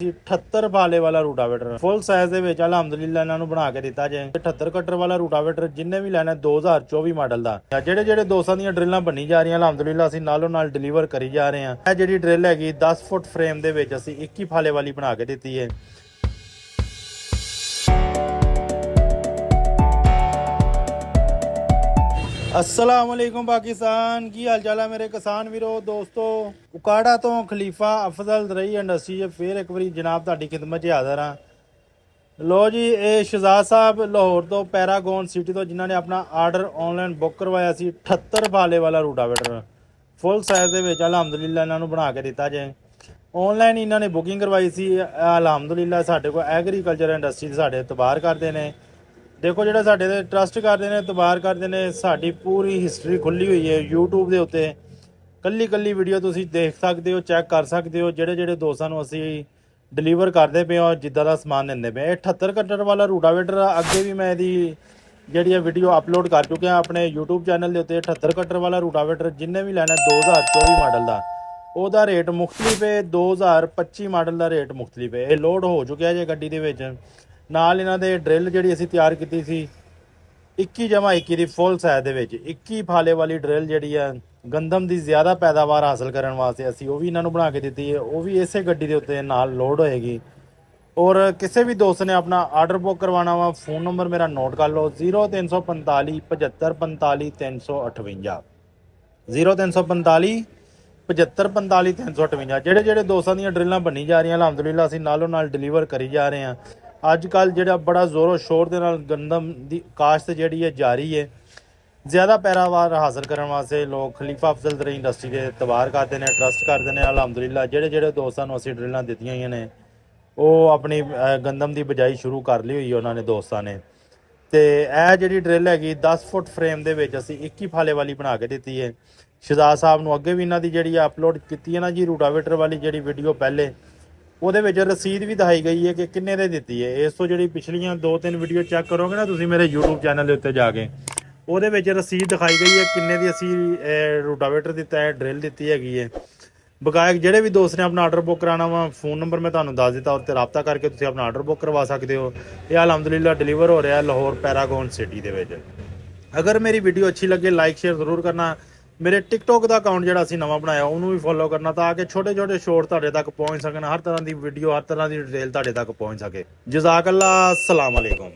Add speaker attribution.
Speaker 1: ਸੀ 78 ਵਾਲੇ ਵਾਲਾ rotavator full size ਦੇ ਵਿੱਚ ਅਲਹਮਦੁਲਿਲਾ ਇਹਨਾਂ ਨੂੰ ਬਣਾ ਕੇ ਦਿੱਤਾ ਜੇ 78 ਕਟਰ ਵਾਲਾ ਰੂਟਾਵੇਟਰ ਜਿੰਨੇ ਵੀ ਲੈਣਾ 2024 ਮਾਡਲ ਦਾ। ਜਿਹੜੇ ਦੋਸਤਾਂ ਦੀਆਂ ਡਰਿਲਾਂ ਬਣੀ ਜਾ ਰਹੀਆਂ ਅਲਹਮਦੁਲਿਲਾ ਅਸੀਂ ਨਾਲੋਂ ਨਾਲ ਡਿਲੀਵਰ ਕਰੀ ਜਾ ਰਹੇ ਹਾਂ। ਇਹ ਜਿਹੜੀ ਡਰਿਲ ਹੈਗੀ 10 ਫੁੱਟ ਫਰੇਮ ਦੇ ਵਿੱਚ ਅਸੀਂ 21 ਫਾਲੇ ਵਾਲੀ ਬਣਾ ਕੇ ਦਿੱਤੀ ਹੈ। अस्सलाम वालेकुम पाकिस्तान की हाल चाल है मेरे किसान वीरो दोस्तों। उकाड़ा तो खलीफा अफजल रही इंडस्ट्री फिर एक बार जनाब तुहाडी खिदमत च हाज़र हाँ। लो जी ये शहजाद साहब लाहौर तो पैरागोन सिटी तो जिन्होंने अपना आर्डर ऑनलाइन बुक करवाया सी 78 फाले वाला रूटावेटर फुल साइज़ दे विच अलहमदुलिल्लाह इन्हां नूं बना के दिता जे। ऑनलाइन इन्होंने बुकिंग करवाई सी अलहमदुलिल्लाह साडे कोल एग्रीकल्चर इंडस्ट्री साडे इतबार करते हैं। देखो जो साढ़े ट्रस्ट करते हैं इतबार करते हैं साड़ी पूरी हिस्टरी खुली हुई है यूट्यूब के उत्ते कली कली वीडियो तुम देख सकते हो चैक कर सकते हो। जोड़े दोस्तों असी डिलीवर करते पे हो जिदा का समान देंगे पे 78 कटर वाला रूटावेटर अगे भी मैं जी वीडियो अपलोड कर चुके हैं अपने यूट्यूब चैनल के उत्ते। 78 कटर वाला रूटावेटर जिन्हें भी लैना 2024 मॉडल का ਉਹਦਾ रेट मुख्तलिफ है 2025 मॉडल का रेट मुख्तलिफ है। ये लोड हो चुका है गड्डी ਦੇ ਵਿੱਚ ਨਾਲ ਇਹਨਾਂ ਦੇ ਡਰਿਲ ਜਿਹੜੀ ਅਸੀਂ ਤਿਆਰ ਕੀਤੀ ਸੀ 21/21 ਦੀ ਫੁੱਲ ਸਾਈਜ਼ ਦੇ ਵਿੱਚ 21 ਫਾਲੇ ਵਾਲੀ ਡਰਿਲ ਜਿਹੜੀ ਆ ਗੰਦਮ ਦੀ ਜ਼ਿਆਦਾ ਪੈਦਾਵਾਰ ਹਾਸਲ ਕਰਨ ਵਾਸਤੇ ਅਸੀਂ ਉਹ ਵੀ ਇਹਨਾਂ ਨੂੰ ਬਣਾ ਕੇ ਦਿੱਤੀ ਹੈ। ਉਹ ਵੀ ਇਸੇ ਗੱਡੀ ਦੇ ਉੱਤੇ ਨਾਲ ਲੋਡ ਹੋਏਗੀ। ਔਰ ਕਿਸੇ ਵੀ ਦੋਸਤ ਨੇ ਆਪਣਾ ਆਰਡਰ ਬੁੱਕ ਕਰਵਾਉਣਾ ਵਾ ਫੋਨ ਨੰਬਰ ਮੇਰਾ ਨੋਟ ਕਰ ਲਓ 0345 7545 358 0345 7545 358। ਜਿਹੜੇ ਦੋਸਤਾਂ ਦੀਆਂ ਡਰਿਲਾਂ ਬਣੀ ਜਾ ਰਹੀਆਂ ਅਲਹਮਦੁਲਿਲਾ ਅਸੀਂ ਨਾਲੋਂ ਨਾਲ ਡਿਲੀਵਰ ਕਰੀ ਜਾ ਰਹੇ ਹਾਂ। अजकल जो बड़ा जोरों शोर के गंदम की काश्त जी है जारी है ज़्यादा पैदावार हासिल करने वास्ते लोग खलीफा अफजल दरी इंडस्ट्री के इतबार करते हैं ट्रस्ट करते हैं अलहमदुलिल्लाह। जोड़े दोस्तों असी ड्रिलां दित्तियां हुई ने वो अपनी गंदम की बिजाई शुरू कर ली हुई उन्होंने दोस्तों ने। तो यह जी ड्रिल हैगी 10 फुट फ्रेम के 21 फाले वाली बना के दी है। शहजाद साहब को अगे भी इन्हों की जी अपलोड की है ना जी रूटावेटर वाली जी वीडियो पहले ਉਹਦੇ ਵਿੱਚ ਰਸੀਦ ਵੀ ਦਿਖਾਈ ਗਈ ਹੈ ਕਿ ਕਿੰਨੇ ਦੇ ਦਿੱਤੀ ਹੈ। ਇਸ ਤੋਂ ਜਿਹੜੀ ਪਿਛਲੀਆਂ 2-3 ਵੀਡੀਓ ਚੈੱਕ ਕਰੋਗੇ ਨਾ ਤੁਸੀਂ ਮੇਰੇ YouTube ਚੈਨਲ ਦੇ ਉੱਤੇ ਜਾ ਕੇ ਉਹਦੇ ਵਿੱਚ ਰਸੀਦ ਦਿਖਾਈ ਗਈ ਹੈ ਕਿੰਨੇ ਦੀ ਅਸੀਂ ਰੂਟਾਵੇਟਰ ਦਿੱਤਾ ਹੈ ਡਰਿਲ ਦਿੱਤੀ ਹੈਗੀ ਹੈ। ਬਕਾਇਆ ਜਿਹੜੇ ਵੀ ਦੋਸਤ ਨੇ ਆਪਣਾ ਆਰਡਰ ਬੁੱਕ ਕਰਾਉਣਾ ਵਾ ਫੋਨ ਨੰਬਰ ਮੈਂ ਤੁਹਾਨੂੰ ਦੱਸ ਦਿੱਤਾ ਉੱਤੇ ਰਾਬਤਾ ਕਰਕੇ ਤੁਸੀਂ ਆਪਣਾ ਆਰਡਰ ਬੁੱਕ ਕਰਵਾ ਸਕਦੇ ਹੋ। ਇਹ ਅਲਹਮਦੁਲਿਲਾ ਡਿਲੀਵਰ ਹੋ ਰਿਹਾ ਲਾਹੌਰ ਪੈਰਾਗੋਨ ਸਿਟੀ ਦੇ ਵਿੱਚ। ਅਗਰ ਮੇਰੀ ਵੀਡੀਓ ਅੱਛੀ ਲੱਗੇ ਲਾਈਕ ਸ਼ੇਅਰ ਜ਼ਰੂਰ ਕਰਨਾ। मेरे टिकटॉक का अकाउंट जो असी नवा बनाया उन्होंने भी फॉलो करना ताकि छोटे छोटे शॉर्ट तुहाडे तक पहुँच सकन हर तरह की वीडियो हर तरह की डिटेल तुहाडे तक पहुँच सके। जज़ाकल्लाह अस्सलाम वालेकुम।